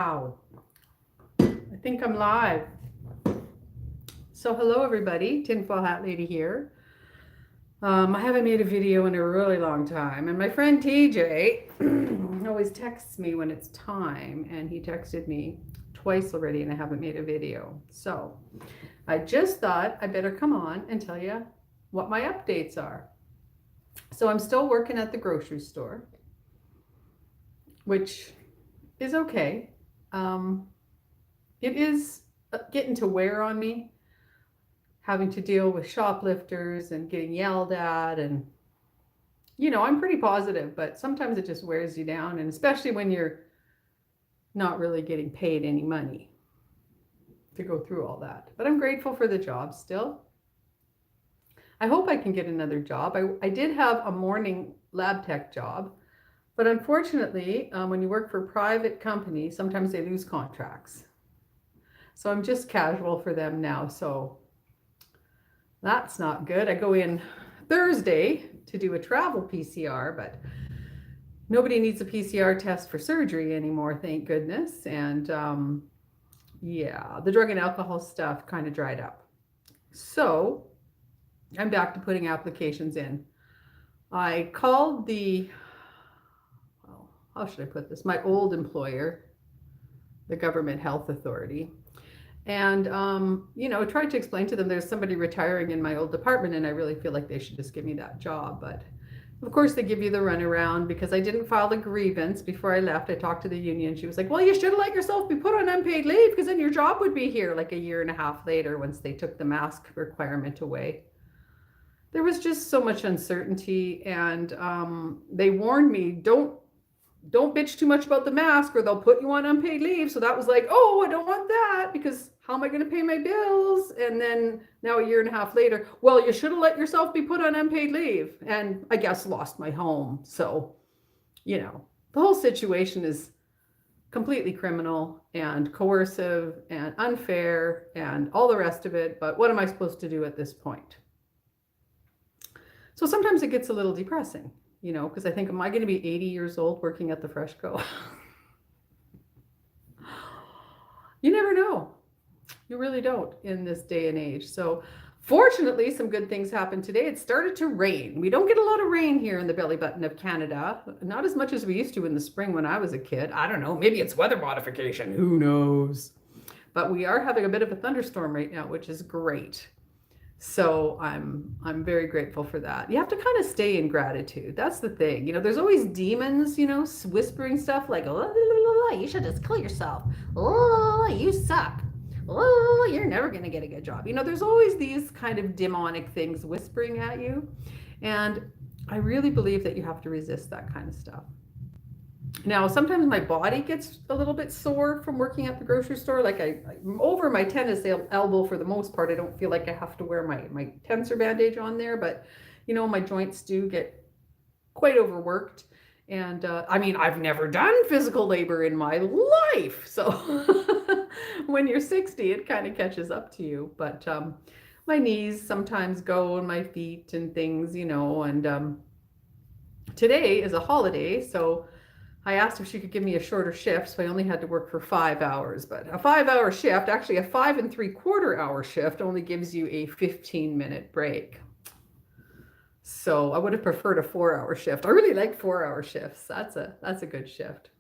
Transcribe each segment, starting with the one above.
Wow, I think I'm live. So hello everybody, Tinfoil Hat Lady here. I haven't made a video in a really long time, and my friend TJ always texts me when it's time, and he texted me twice already, and I haven't made a video. So I just thought I better come on and tell you what my updates are. So I'm still working at the grocery store, which is okay. Um, it is getting to wear on me, having to deal with shoplifters and getting yelled at. And, I'm pretty positive, but sometimes it just wears you down. And especially when you're not really getting paid any money to go through all that. But I'm grateful for the job still. I hope I can get another job. I did have a morning lab tech job, but unfortunately, when you work for a private company, sometimes they lose contracts. So I'm just casual for them now. So that's not good. I go in Thursday to do a travel PCR, but nobody needs a PCR test for surgery anymore, thank goodness. And yeah, the drug and alcohol stuff kind of dried up. So I'm back to putting applications in. I called well, how should I put this? My old employer, the Government Health Authority. And, tried to explain to them there's somebody retiring in my old department, and I really feel like they should just give me that job. But of course, they give you the runaround because I didn't file a grievance before I left. I talked to the union. She was like, well, you should have let yourself be put on unpaid leave because then your job would be here like a year and a half later once they took the mask requirement away. There was just so much uncertainty, and they warned me, don't bitch too much about the mask or they'll put you on unpaid leave. So that was like, oh, I don't want that because how am I going to pay my bills? And then now a year and a half later, well, you should have let yourself be put on unpaid leave. And I guess lost my home. So, the whole situation is completely criminal and coercive and unfair and all the rest of it. But what am I supposed to do at this point? So sometimes it gets a little depressing, because I think, am I going to be 80 years old working at the Freshco? You never know. You really don't in this day and age. So fortunately, some good things happened today. It started to rain. We don't get a lot of rain here in the belly button of Canada. Not as much as we used to in the spring when I was a kid. I don't know. Maybe it's weather modification. Who knows? But we are having a bit of a thunderstorm right now, which is great. So I'm very grateful for that. You have to kind of stay in gratitude. That's the thing. There's always demons, whispering stuff like, oh, you should just kill yourself. Oh, you suck. Oh, you're never going to get a good job. There's always these kind of demonic things whispering at you. And I really believe that you have to resist that kind of stuff. Now, sometimes my body gets a little bit sore from working at the grocery store. Like I'm over my tennis elbow for the most part. I don't feel like I have to wear my tensor bandage on there, but my joints do get quite overworked. And I've never done physical labor in my life. So when you're 60, it kind of catches up to you. But my knees sometimes go and my feet and things, and today is a holiday. So I asked if she could give me a shorter shift, so I only had to work for 5 hours. But a 5-hour shift, actually a 5 3/4 hour shift, only gives you a 15-minute break. So I would have preferred a 4-hour shift. I really like 4-hour shifts. That's a good shift.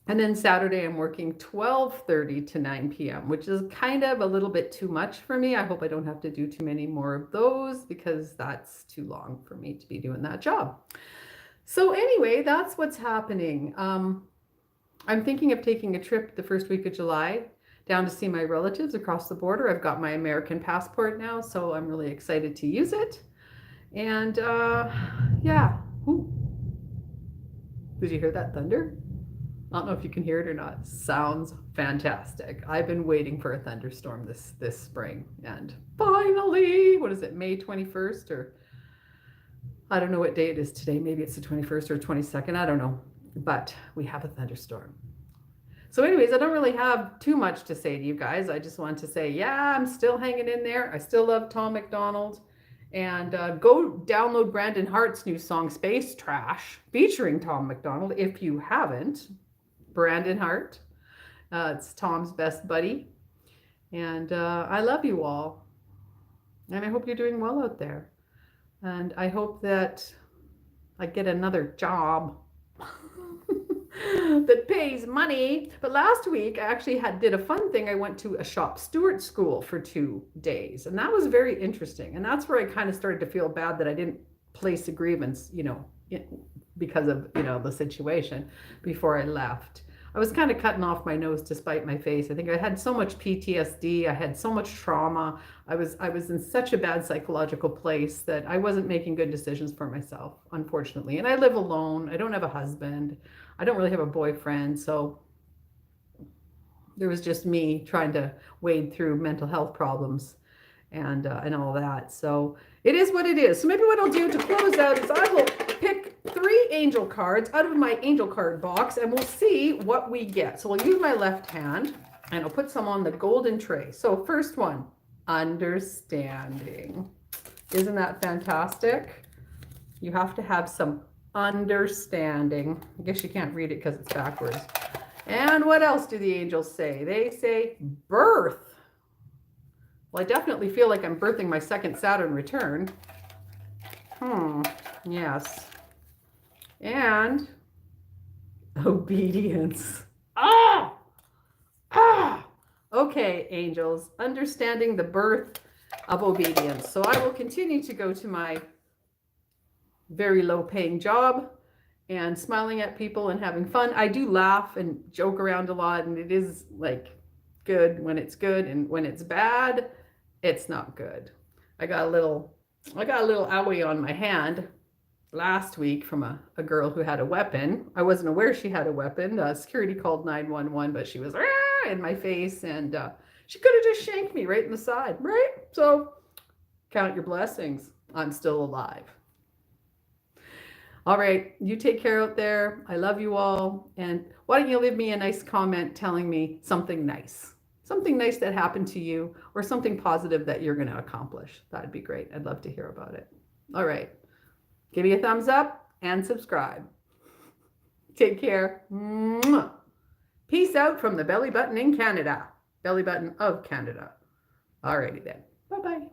And then Saturday I'm working 12:30 to 9 p.m., which is kind of a little bit too much for me. I hope I don't have to do too many more of those because that's too long for me to be doing that job. So anyway, that's what's happening. I'm thinking of taking a trip the first week of July down to see my relatives across the border. I've got my American passport now, so I'm really excited to use it. And yeah. Ooh. Did you hear that thunder? I don't know if you can hear it or not. Sounds fantastic. I've been waiting for a thunderstorm this spring, and finally, what is it, May 21st or I don't know what day it is today. Maybe it's the 21st or 22nd. I don't know. But we have a thunderstorm. So anyways, I don't really have too much to say to you guys. I just want to say, yeah, I'm still hanging in there. I still love Tom McDonald. And go download Brandon Hart's new song, Space Trash, featuring Tom McDonald, if you haven't. Brandon Hart. It's Tom's best buddy. And I love you all. And I hope you're doing well out there. And I hope that I get another job that pays money. But last week I actually did a fun thing. I went to a shop steward school for 2 days, and that was very interesting. And that's where I kind of started to feel bad that I didn't place a grievance, because of the situation before I left. I was kind of cutting off my nose to spite my face. I think I had so much PTSD. I had so much trauma. I was in such a bad psychological place that I wasn't making good decisions for myself, unfortunately. And I live alone. I don't have a husband. I don't really have a boyfriend. So there was just me trying to wade through mental health problems and all that. So it is what it is. So maybe what I'll do to close out is I will pick 3 angel cards out of my angel card box, and we'll see what we get. So I'll use my left hand and I'll put some on the golden tray. So first one, understanding. Isn't that fantastic? You have to have some understanding. I guess you can't read it because it's backwards. And what else do the angels say? They say birth. Well, I definitely feel like I'm birthing my second Saturn return. Yes. And obedience. Okay, angels, understanding the birth of obedience. So I will continue to go to my very low paying job and smiling at people and having fun. I do laugh and joke around a lot, and it is like good when it's good, and when it's bad, it's not good. I got a little owie on my hand last week from a girl who had a weapon. I wasn't aware she had a weapon. Security called 911, but she was in my face, and she could have just shanked me right in the side, right? So count your blessings. I'm still alive. All right, you take care out there. I love you all. And why don't you leave me a nice comment telling me something nice that happened to you, or something positive that you're going to accomplish. That'd be great. I'd love to hear about it. All right. Give me a thumbs up and subscribe. Take care. Peace out from the belly button in Canada. Belly button of Canada. All righty then. Bye-bye.